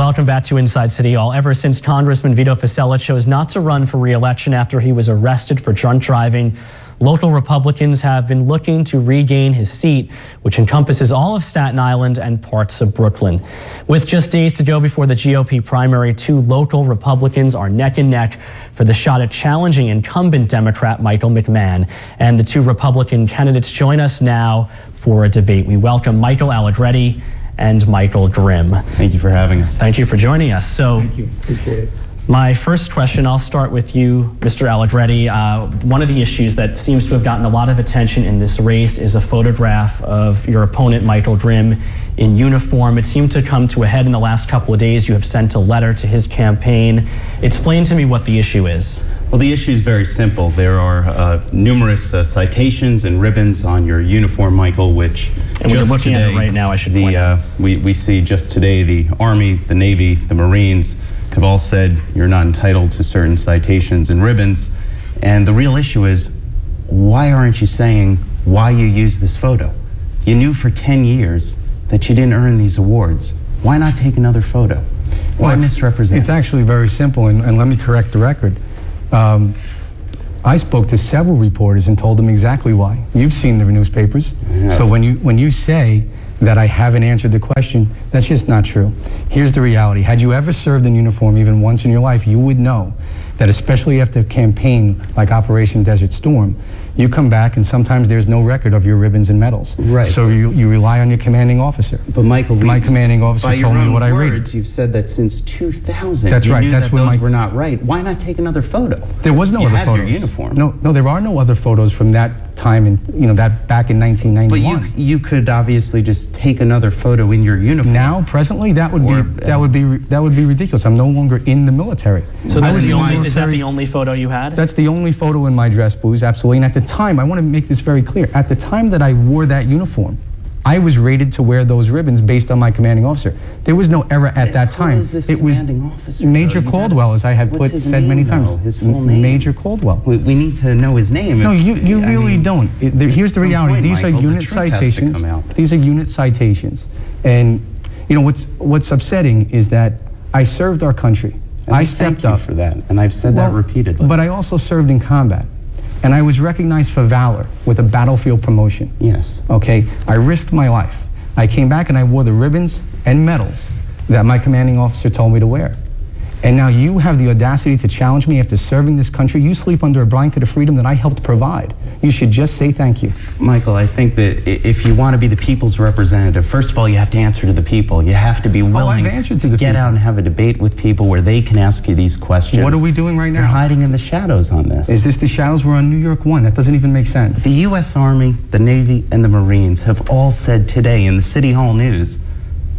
Welcome back to Inside City Hall. Ever since Congressman Vito Fossella chose not to run for re-election after he was arrested for drunk driving, local Republicans have been looking to regain his seat, which encompasses all of Staten Island and parts of Brooklyn. With just days to go before the GOP primary, two local Republicans are neck and neck for the shot at challenging incumbent Democrat Michael McMahon. And the two Republican candidates join us now for a debate. We welcome Michael Allegretti and Michael Grimm. Thank you for having us. Thank you for joining us. So, thank you. Appreciate it. My first question, I'll start with you, Mr. Allegretti. One of the issues that seems to have gotten a lot of attention in this race is a photograph of your opponent, Michael Grimm, in uniform. It seemed to come to a head in the last couple of days. You have sent a letter to his campaign. Explain to me what the issue is. Well, the issue is very simple. There are numerous citations and ribbons on your uniform, Michael, which and we're looking at it right now, I should point out. We see just today the Army, the Navy, the Marines have all said you're not entitled to certain citations and ribbons. And the real issue is, why aren't you saying why you used this photo? You knew for 10 years that you didn't earn these awards. Why not take another photo? Why misrepresent? It's actually very simple, and let me correct the record. I spoke to several reporters and told them exactly why. You've seen the newspapers. Yeah. So when you say that I haven't answered the question, that's just not true. Here's the reality. Had you ever served in uniform even once in your life, you would know that especially after a campaign like Operation Desert Storm, you come back and sometimes there's no record of your ribbons and medals. Right. So you rely on your commanding officer. But Michael, my commanding officer told me what I rated. You've said that since 2000. That's right. That's when those were not right. Why not take another photo? There was no other photos. You had your uniform. No, there are no other photos from that time, that back in 1991. But you could obviously just take another photo in your uniform. Now, presently, that would be ridiculous. I'm no longer in the military. So is that the only photo you had? That's the only photo in my dress booze, absolutely. And at the time, I want to make this very clear. At the time that I wore that uniform, I was rated to wear those ribbons based on my commanding officer. There was no error at that time. Who is this commanding officer? Major Caldwell, as I had said many times. His full name? Major Caldwell. We need to know his name. No, you really don't. Here's the reality. These are unit citations. These are unit citations. And you know what's upsetting is that I served our country. I stepped up for that, and I've said that repeatedly. But I also served in combat. And I was recognized for valor with a battlefield promotion. Yes. Okay, I risked my life. I came back and I wore the ribbons and medals that my commanding officer told me to wear. And now you have the audacity to challenge me after serving this country. You sleep under a blanket of freedom that I helped provide. You should just say thank you. Michael, I think that if you want to be the people's representative, first of all, you have to answer to the people. You have to be willing to get out and have a debate with people where they can ask you these questions. What are we doing right now? You're hiding in the shadows on this. Is this the shadows? We're on New York 1. That doesn't even make sense. The U.S. Army, the Navy, and the Marines have all said today in the City Hall News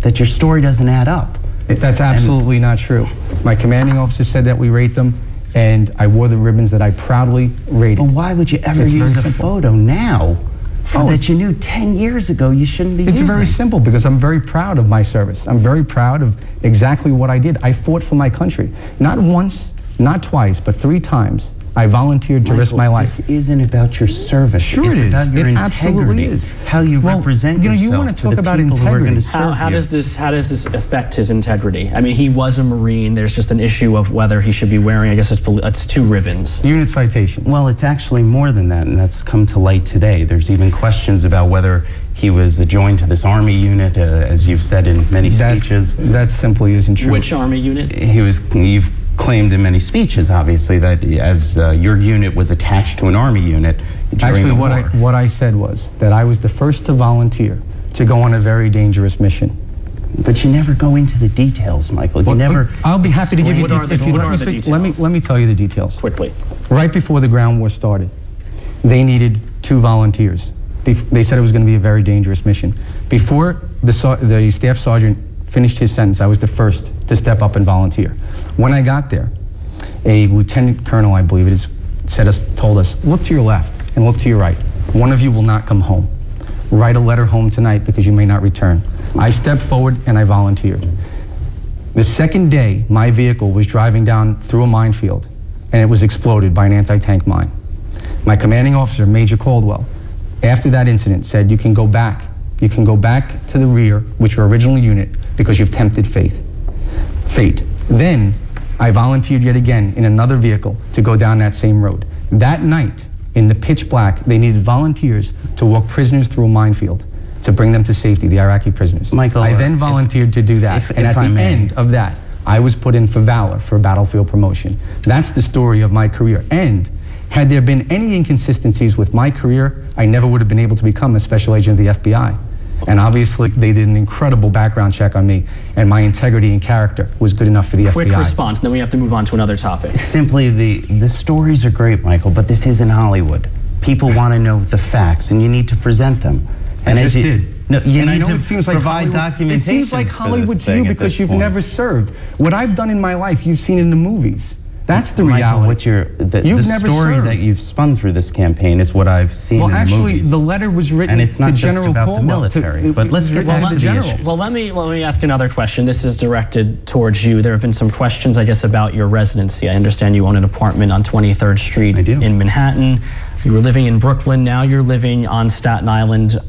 that your story doesn't add up. That's absolutely not true. My commanding officer said that we rate them, and I wore the ribbons that I proudly rated. But why would you ever use a photo now that you knew 10 years ago you shouldn't be using? It's very simple, because I'm very proud of my service. I'm very proud of exactly what I did. I fought for my country. Not once, not twice, but 3 times. I volunteered to risk my life. This isn't about your service. Sure it is. About your integrity, absolutely is. How you represent yourself. You want to talk about integrity. How does this affect his integrity? I mean, he was a Marine. There's just an issue of whether he should be wearing, I guess it's 2 ribbons. Unit citations. Well, it's actually more than that, and that's come to light today. There's even questions about whether he was joined to this Army unit, as you've said in many speeches. That simply isn't true. Which Army unit? You've claimed in many speeches, obviously, that as your unit was attached to an Army unit during the war. Actually, what I said was that I was the first to volunteer to go on a very dangerous mission. But you never go into the details, Michael. I'll be happy to give you details. If you let me speak, let me tell you the details. Quickly. Right before the ground war started, they needed 2 volunteers. They said it was going to be a very dangerous mission. Before the staff sergeant finished his sentence, I was the first to step up and volunteer. When I got there, a lieutenant colonel, I believe it is, told us, look to your left and look to your right. One of you will not come home. Write a letter home tonight because you may not return. I stepped forward and I volunteered. The second day, my vehicle was driving down through a minefield and it was exploded by an anti-tank mine. My commanding officer, Major Caldwell, after that incident said, you can go back. You can go back to the rear, which your original unit, because you've tempted fate. Fate. Then I volunteered yet again in another vehicle to go down that same road. That night, in the pitch black, they needed volunteers to walk prisoners through a minefield to bring them to safety, the Iraqi prisoners. Michael, I then volunteered to do that. And at the end of that, I was put in for valor for battlefield promotion. That's the story of my career. And had there been any inconsistencies with my career, I never would have been able to become a special agent of the FBI. And obviously, they did an incredible background check on me, and my integrity and character was good enough for the FBI. Quick response, then we have to move on to another topic. Simply, the stories are great, Michael, but this isn't Hollywood. People want to know the facts, and you need to present them. And I just did. No, you need to it seems like provide documentation. It seems like Hollywood to you because you've never served. What I've done in my life, you've seen in the movies. That's the reality. Michael, the story that you've spun through this campaign is what I've seen in the movies. Well, actually, the letter was written and it's not to just General about Caldwell. the military. But let's get back to the issue. Well, let me ask another question. This is directed towards you. There have been some questions, I guess, about your residency. I understand you own an apartment on 23rd Street in Manhattan. You were living in Brooklyn. Now you're living on Staten Island.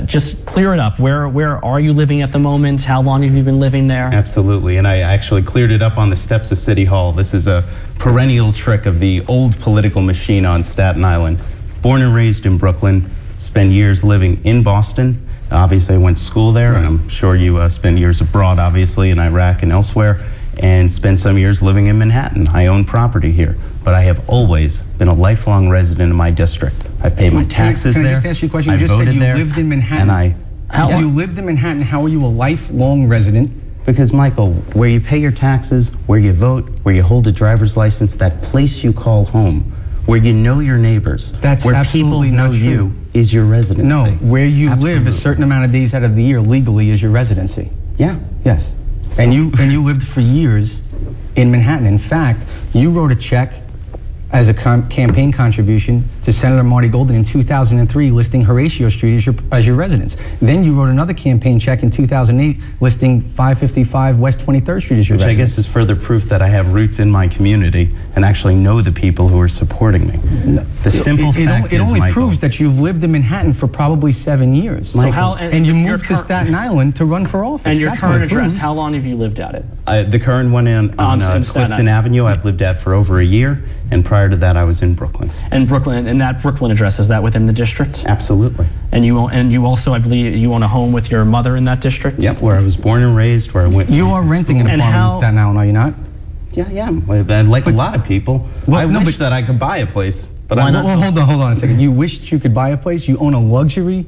Just clear it up. Where are you living at the moment? How long have you been living there? Absolutely. And I actually cleared it up on the steps of City Hall. This is a perennial trick of the old political machine on Staten Island. Born and raised in Brooklyn. Spent years living in Boston. Obviously, I went to school there, and I'm sure you spent years abroad, obviously, in Iraq and elsewhere, and spent some years living in Manhattan. I own property here, but I have always been a lifelong resident of my district. I paid my taxes there. Can I just ask you a question? I You just said you there, lived in Manhattan. If you lived in Manhattan, how are you a lifelong resident? Because, Michael, where you pay your taxes, where you vote, where you hold a driver's license, that place you call home, where you know your neighbors, That's where people absolutely know not true. you, is your residency. No, where you live a certain amount of days out of the year legally is your residency. Yeah. Yes. So. And you lived for years in Manhattan. In fact, you wrote a check as a campaign contribution to Senator Marty Golden in 2003 listing Horatio Street as your residence. Then you wrote another campaign check in 2008 listing 555 West 23rd Street as your residence. Which I guess is further proof that I have roots in my community and actually know the people who are supporting me. No, the simple fact it is, only Michael, proves that you've lived in Manhattan for probably 7 years. So how, and you moved to Staten Island to run for office. And your That's current what address, proves. how long have you lived at it? The current one on Clifton Avenue, I've lived at for over a year, and prior to that, I was in Brooklyn. And that Brooklyn address, is that within the district? Absolutely. And you also, I believe, you own a home with your mother in that district? Yep, where I was born and raised, where I went. You are renting an apartment in Staten Island, are you not? Yeah. Like a lot of people, I wish that I could buy a place, but I'm not. Well, hold on a second. You wished you could buy a place. You own a luxury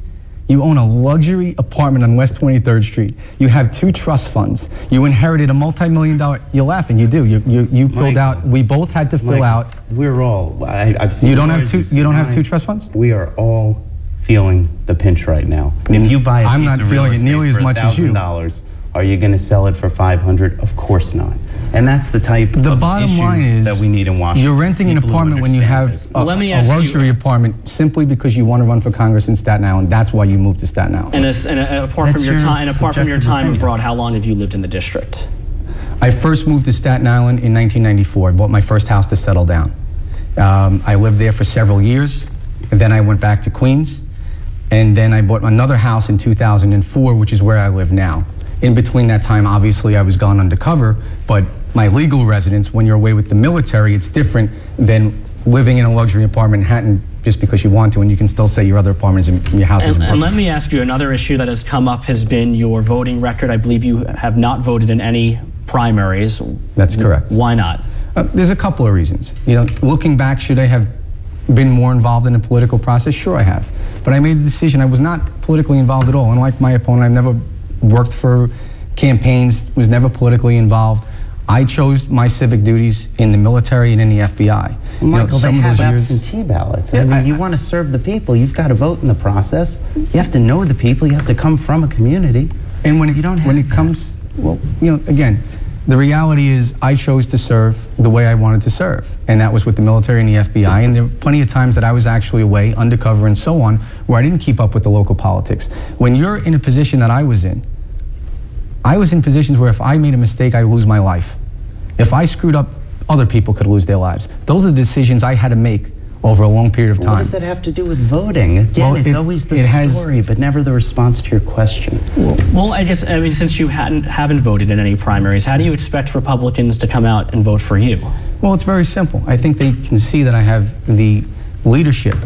apartment on West 23rd Street. You have 2 trust funds. You inherited a multi-million-dollar. You're laughing. You do. You filled out. We both had to fill out. We're all. I've seen. You don't have 2. You don't have 2 trust funds. We are all feeling the pinch right now. If you buy a piece of real estate nearly as much as you. $1,000, are you going to sell it for $500? Of course not. And that's the type of issue that we need in Washington. You're renting an apartment when you have a luxury apartment simply because you want to run for Congress in Staten Island. That's why you moved to Staten Island. And apart from your time abroad, how long have you lived in the district? I first moved to Staten Island in 1994. I bought my first house to settle down. I lived there for several years, and then I went back to Queens, and then I bought another house in 2004, which is where I live now. In between that time, obviously, I was gone undercover, but my legal residence, when you're away with the military, it's different than living in a luxury apartment in Manhattan just because you want to, and you can still say your other apartments and your houses. And let me ask you, another issue that has come up has been your voting record. I believe you have not voted in any primaries. That's correct. Why not? There's a couple of reasons. Looking back, should I have been more involved in the political process? Sure, I have. But I made the decision. I was not politically involved at all. Unlike my opponent, I've never worked for campaigns, was never politically involved. I chose my civic duties in the military and in the FBI. Michael, they have absentee ballots. I mean, you want to serve the people, you've got to vote in the process. You have to know the people. You have to come from a community. And when it comes, again, the reality is I chose to serve the way I wanted to serve, and that was with the military and the FBI. And there were plenty of times that I was actually away, undercover and so on, where I didn't keep up with the local politics. When you're in a position that I was in positions where if I made a mistake, I would lose my life. If I screwed up, other people could lose their lives. Those are the decisions I had to make over a long period of time. What does that have to do with voting? Again, Well, it's always the story, but never the response to your question. Well, I mean, since you haven't voted in any primaries, how do you expect Republicans to come out and vote for you? Well, it's very simple. I think they can see that I have the leadership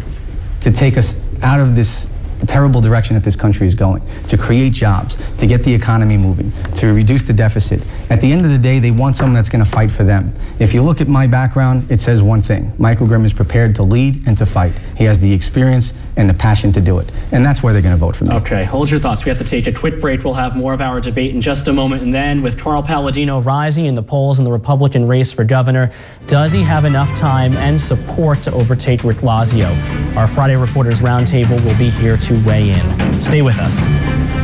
to take us out of this terrible direction that this country is going, to create jobs, to get the economy moving, to reduce the deficit. At the end of the day, they want someone that's going to fight for them. If you look at my background, it says one thing. Michael Grimm is prepared to lead and to fight. He has the experience and the passion to do it. And that's why they're going to vote for me. Okay, hold your thoughts. We have to take a quick break. We'll have more of our debate in just a moment. And then with Carl Palladino rising in the polls in the Republican race for governor, does he have enough time and support to overtake Rick Blasio? Our Friday Reporters Roundtable will be here to weigh in. Stay with us.